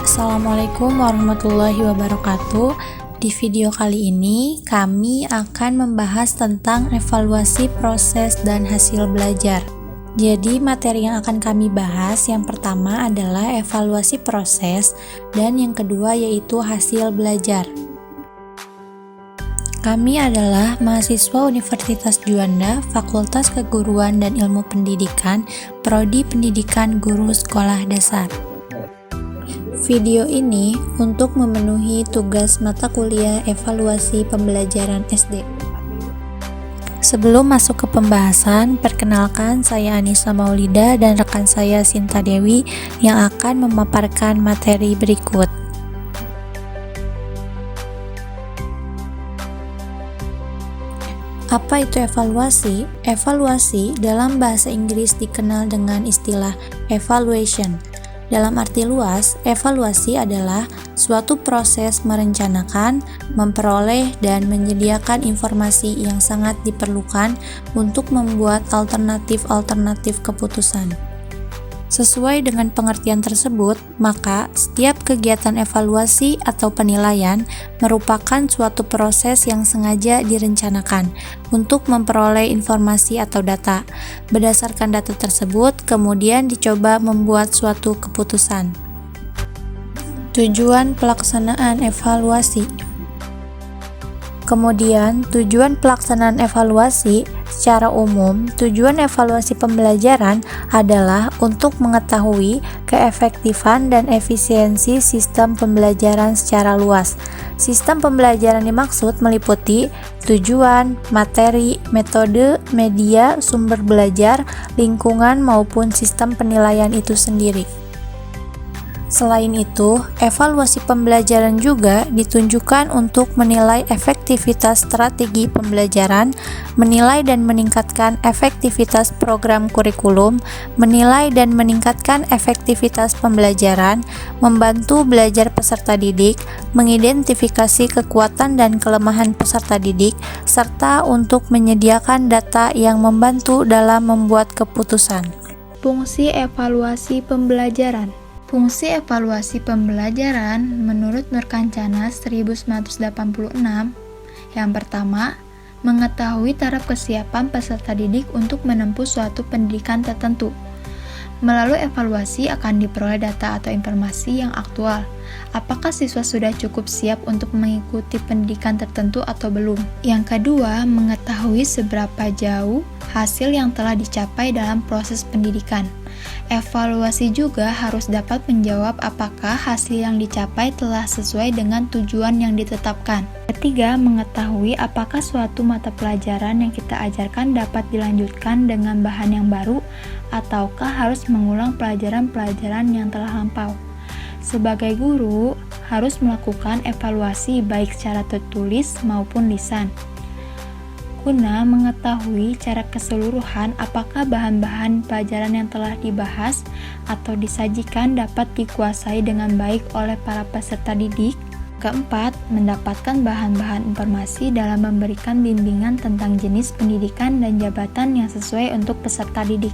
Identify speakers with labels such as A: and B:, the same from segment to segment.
A: Assalamualaikum warahmatullahi wabarakatuh. Di video kali ini kami akan membahas tentang evaluasi proses dan hasil belajar. Jadi materi yang akan kami bahas yang pertama adalah evaluasi proses dan yang kedua yaitu hasil belajar. Kami adalah mahasiswa Universitas Juanda, Fakultas Keguruan dan Ilmu Pendidikan, Prodi Pendidikan Guru Sekolah Dasar. Video ini untuk memenuhi tugas mata kuliah evaluasi pembelajaran SD. Sebelum masuk ke pembahasan, perkenalkan saya Anissa Maulida dan rekan saya Sinta Dewi yang akan memaparkan materi berikut. Apa itu evaluasi? Evaluasi dalam bahasa Inggris dikenal dengan istilah evaluation. Dalam arti luas, evaluasi adalah suatu proses merencanakan, memperoleh, dan menyediakan informasi yang sangat diperlukan untuk membuat alternatif-alternatif keputusan. Sesuai dengan pengertian tersebut, maka setiap kegiatan evaluasi atau penilaian merupakan suatu proses yang sengaja direncanakan untuk memperoleh informasi atau data. Berdasarkan data tersebut, kemudian dicoba membuat suatu keputusan. Tujuan pelaksanaan evaluasi. Kemudian, tujuan pelaksanaan evaluasi secara umum, tujuan evaluasi pembelajaran adalah untuk mengetahui keefektifan dan efisiensi sistem pembelajaran secara luas. Sistem pembelajaran dimaksud meliputi tujuan, materi, metode, media, sumber belajar, lingkungan, maupun sistem penilaian itu sendiri. Selain itu, evaluasi pembelajaran juga ditunjukkan untuk menilai efektivitas strategi pembelajaran, menilai dan meningkatkan efektivitas program kurikulum, menilai dan meningkatkan efektivitas pembelajaran, membantu belajar peserta didik, mengidentifikasi kekuatan dan kelemahan peserta didik, serta untuk menyediakan data yang membantu dalam membuat keputusan.
B: Fungsi evaluasi pembelajaran. Fungsi evaluasi pembelajaran menurut Nurkancana 1986 yang pertama, mengetahui taraf kesiapan peserta didik untuk menempuh suatu pendidikan tertentu. Melalui evaluasi akan diperoleh data atau informasi yang aktual. Apakah siswa sudah cukup siap untuk mengikuti pendidikan tertentu atau belum? Yang kedua, mengetahui seberapa jauh hasil yang telah dicapai dalam proses pendidikan. Evaluasi juga harus dapat menjawab apakah hasil yang dicapai telah sesuai dengan tujuan yang ditetapkan. Ketiga, mengetahui apakah suatu mata pelajaran yang kita ajarkan dapat dilanjutkan dengan bahan yang baru ataukah harus mengulang pelajaran-pelajaran yang telah lampau. Sebagai guru, harus melakukan evaluasi baik secara tertulis maupun lisan, guna mengetahui cara keseluruhan apakah bahan-bahan pelajaran yang telah dibahas atau disajikan dapat dikuasai dengan baik oleh para peserta didik. Keempat, mendapatkan bahan-bahan informasi dalam memberikan bimbingan tentang jenis pendidikan dan jabatan yang sesuai untuk peserta didik.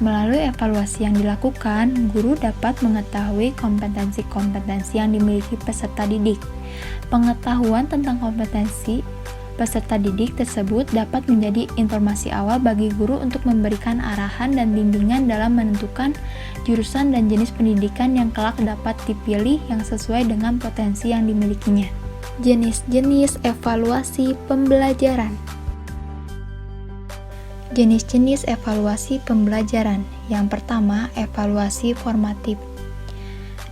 B: Melalui evaluasi yang dilakukan, guru dapat mengetahui kompetensi-kompetensi yang dimiliki peserta didik. Pengetahuan tentang kompetensi peserta didik tersebut dapat menjadi informasi awal bagi guru untuk memberikan arahan dan bimbingan dalam menentukan jurusan dan jenis pendidikan yang kelak dapat dipilih yang sesuai dengan potensi yang dimilikinya. Jenis-jenis evaluasi pembelajaran. Jenis-jenis evaluasi pembelajaran. Yang pertama, evaluasi formatif.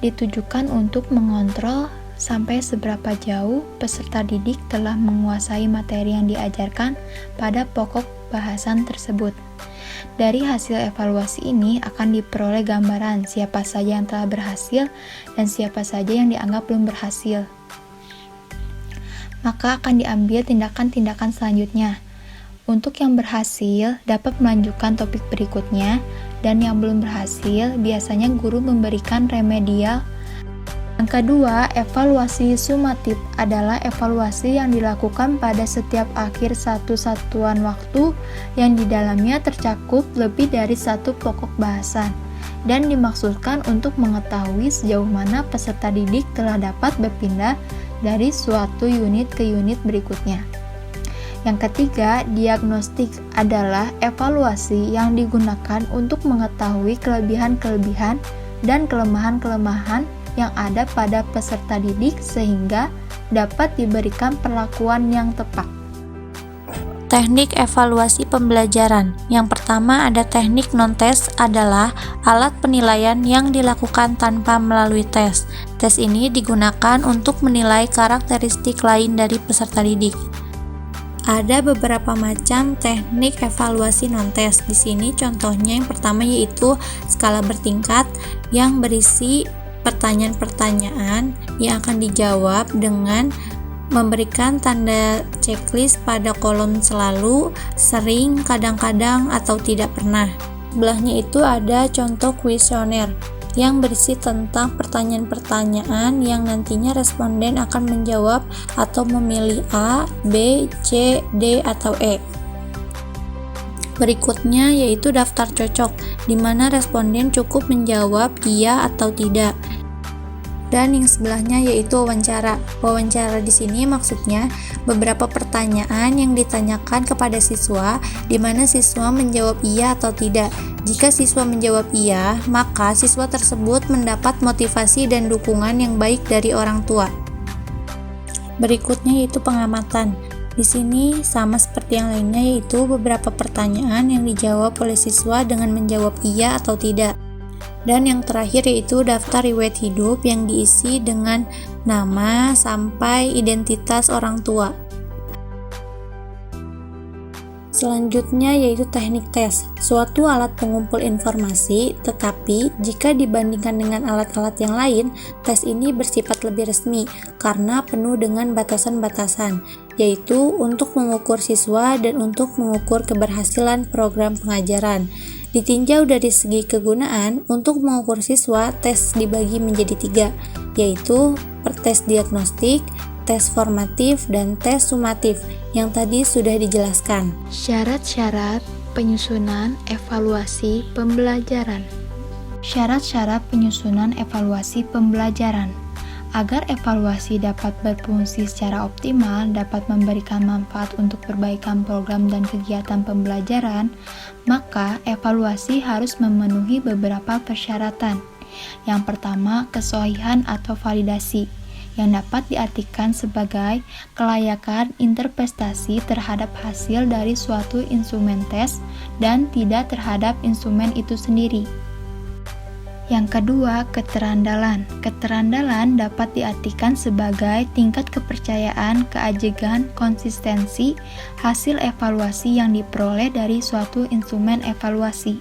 B: Ditujukan untuk mengontrol sampai seberapa jauh peserta didik telah menguasai materi yang diajarkan pada pokok bahasan tersebut. Dari hasil evaluasi ini akan diperoleh gambaran siapa saja yang telah berhasil dan siapa saja yang dianggap belum berhasil. Maka akan diambil tindakan-tindakan selanjutnya. Untuk yang berhasil dapat melanjutkan topik berikutnya, dan yang belum berhasil biasanya guru memberikan remedial Yang kedua, evaluasi sumatif adalah evaluasi yang dilakukan pada setiap akhir satu satuan waktu yang di dalamnya tercakup lebih dari satu pokok bahasan dan dimaksudkan untuk mengetahui sejauh mana peserta didik telah dapat berpindah dari suatu unit ke unit berikutnya. Yang ketiga, diagnostik adalah evaluasi yang digunakan untuk mengetahui kelebihan-kelebihan dan kelemahan-kelemahan yang ada pada peserta didik sehingga dapat diberikan perlakuan yang tepat.
A: Teknik evaluasi pembelajaran. Yang pertama ada teknik non-tes adalah alat penilaian yang dilakukan tanpa melalui tes. Tes ini digunakan untuk menilai karakteristik lain dari peserta didik. Ada beberapa macam teknik evaluasi non-tes. Di sini contohnya yang pertama yaitu skala bertingkat yang berisi pertanyaan-pertanyaan yang akan dijawab dengan memberikan tanda checklist pada kolom selalu, sering, kadang-kadang, atau tidak pernah. Sebelahnya itu ada contoh kuesioner yang berisi tentang pertanyaan-pertanyaan yang nantinya responden akan menjawab atau memilih A, B, C, D, atau E. Berikutnya yaitu daftar cocok, di mana responden cukup menjawab iya atau tidak. Dan yang sebelahnya yaitu wawancara. Wawancara di sini maksudnya beberapa pertanyaan yang ditanyakan kepada siswa, di mana siswa menjawab iya atau tidak. Jika siswa menjawab iya, maka siswa tersebut mendapat motivasi dan dukungan yang baik dari orang tua. Berikutnya yaitu pengamatan. Di sini sama seperti yang lainnya, yaitu beberapa pertanyaan yang dijawab oleh siswa dengan menjawab iya atau tidak. Dan yang terakhir yaitu daftar riwayat hidup yang diisi dengan nama sampai identitas orang tua. Selanjutnya yaitu teknik tes, suatu alat pengumpul informasi, tetapi jika dibandingkan dengan alat-alat yang lain, tes ini bersifat lebih resmi karena penuh dengan batasan-batasan, yaitu untuk mengukur siswa dan untuk mengukur keberhasilan program pengajaran. Ditinjau dari segi kegunaan, untuk mengukur siswa, tes dibagi menjadi 3, yaitu tes diagnostik, tes formatif, dan tes sumatif, yang tadi sudah dijelaskan.
B: Syarat-syarat penyusunan evaluasi pembelajaran. Syarat-syarat penyusunan evaluasi pembelajaran. Agar evaluasi dapat berfungsi secara optimal, dapat memberikan manfaat untuk perbaikan program dan kegiatan pembelajaran, maka evaluasi harus memenuhi beberapa persyaratan. Yang pertama, kesohihan atau validasi, yang dapat diartikan sebagai kelayakan interpretasi terhadap hasil dari suatu instrumen tes dan tidak terhadap instrumen itu sendiri. Yang kedua, keterandalan. Keterandalan dapat diartikan sebagai tingkat kepercayaan, keajegan, konsistensi hasil evaluasi yang diperoleh dari suatu instrumen evaluasi.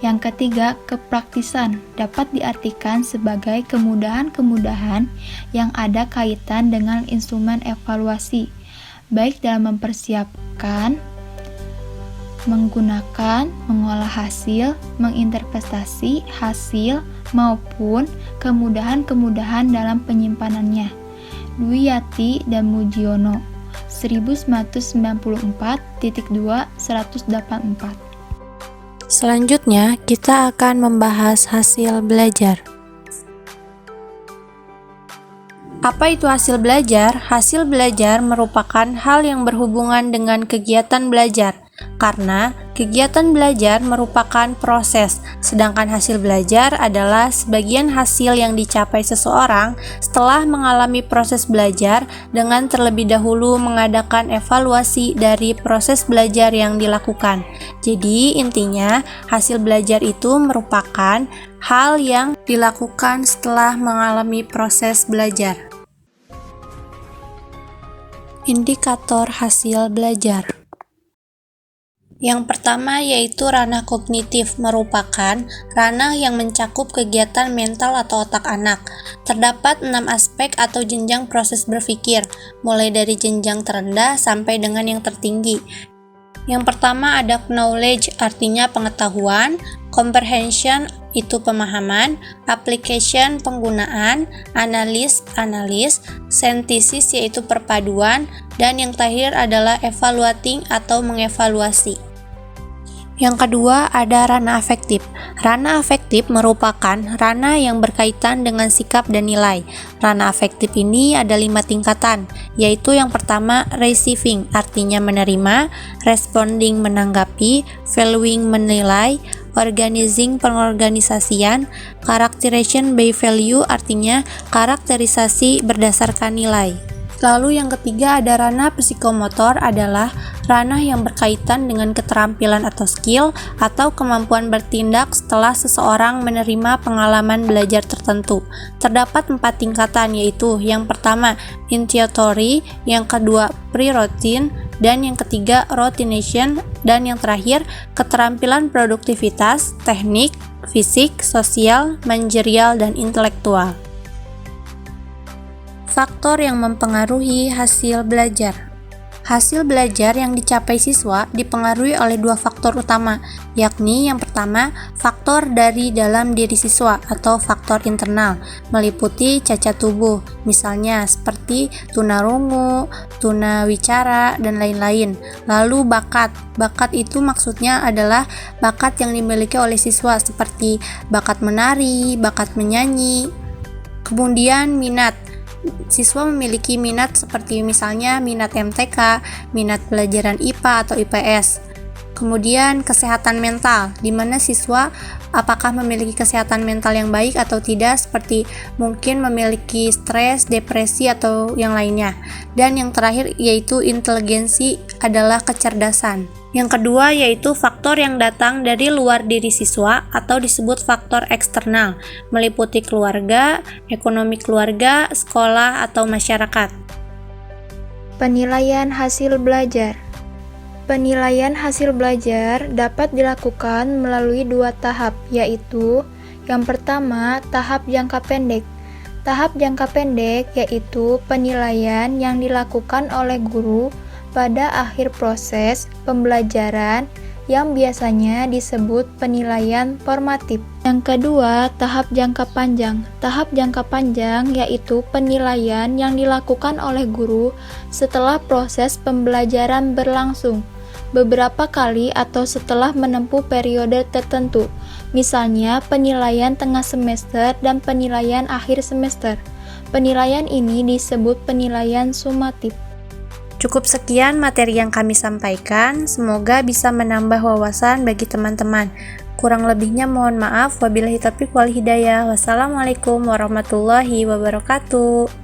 B: Yang ketiga, kepraktisan dapat diartikan sebagai kemudahan-kemudahan yang ada kaitan dengan instrumen evaluasi, baik dalam mempersiapkan, menggunakan, mengolah hasil, menginterpretasi hasil, maupun kemudahan-kemudahan dalam penyimpanannya. Dwiyati dan Mujiono, 1994.2/184.
A: Selanjutnya, kita akan membahas hasil belajar. Apa itu hasil belajar? Hasil belajar merupakan hal yang berhubungan dengan kegiatan belajar, karena kegiatan belajar merupakan proses, sedangkan hasil belajar adalah sebagian hasil yang dicapai seseorang setelah mengalami proses belajar dengan terlebih dahulu mengadakan evaluasi dari proses belajar yang dilakukan. Jadi intinya, hasil belajar itu merupakan hal yang dilakukan setelah mengalami proses belajar. Indikator hasil belajar. Yang pertama yaitu ranah kognitif, merupakan ranah yang mencakup kegiatan mental atau otak anak. Terdapat 6 aspek atau jenjang proses berpikir, mulai dari jenjang terendah sampai dengan yang tertinggi. Yang pertama ada knowledge, artinya pengetahuan, comprehension, itu pemahaman, application penggunaan, analis synthesis yaitu perpaduan, dan yang terakhir adalah evaluating atau mengevaluasi. Yang kedua ada ranah afektif. Ranah afektif merupakan ranah yang berkaitan dengan sikap dan nilai. Ranah afektif ini ada 5 tingkatan, yaitu yang pertama receiving, artinya menerima, responding menanggapi, valuing menilai, organizing pengorganisasian, characterization by value artinya karakterisasi berdasarkan nilai. Lalu yang ketiga ada ranah psikomotor adalah ranah yang berkaitan dengan keterampilan atau skill atau kemampuan bertindak setelah seseorang menerima pengalaman belajar tertentu. Terdapat 4 tingkatan yaitu yang pertama intuitory, yang kedua pre-routine, dan yang ketiga routination, dan yang terakhir keterampilan produktivitas, teknik, fisik, sosial, manajerial, dan intelektual. Faktor yang mempengaruhi hasil belajar. Hasil belajar yang dicapai siswa dipengaruhi oleh 2 faktor utama, yakni yang pertama, faktor dari dalam diri siswa atau faktor internal, meliputi cacat tubuh, misalnya seperti tunarungu, tunawicara, dan lain-lain. Lalu bakat. Bakat itu maksudnya adalah bakat yang dimiliki oleh siswa seperti bakat menari, bakat menyanyi. Kemudian minat. Siswa memiliki minat seperti misalnya minat MTK, minat pelajaran IPA atau IPS. Kemudian kesehatan mental, di mana siswa apakah memiliki kesehatan mental yang baik atau tidak, seperti mungkin memiliki stres, depresi, atau yang lainnya. Dan yang terakhir yaitu inteligensi adalah kecerdasan. Yang kedua yaitu faktor yang datang dari luar diri siswa atau disebut faktor eksternal, meliputi keluarga, ekonomi keluarga, sekolah, atau masyarakat.
B: Penilaian hasil belajar. Penilaian hasil belajar dapat dilakukan melalui 2 tahap, yaitu yang pertama, tahap jangka pendek. Tahap jangka pendek yaitu penilaian yang dilakukan oleh guru pada akhir proses pembelajaran yang biasanya disebut penilaian formatif. Yang kedua, tahap jangka panjang. Tahap jangka panjang yaitu penilaian yang dilakukan oleh guru setelah proses pembelajaran berlangsung beberapa kali atau setelah menempuh periode tertentu. Misalnya, penilaian tengah semester dan penilaian akhir semester. Penilaian ini disebut penilaian sumatif.
A: Cukup sekian materi yang kami sampaikan, semoga bisa menambah wawasan bagi teman-teman. Kurang lebihnya mohon maaf, wabillahi taufiq wal hidayah. Wassalamualaikum warahmatullahi wabarakatuh.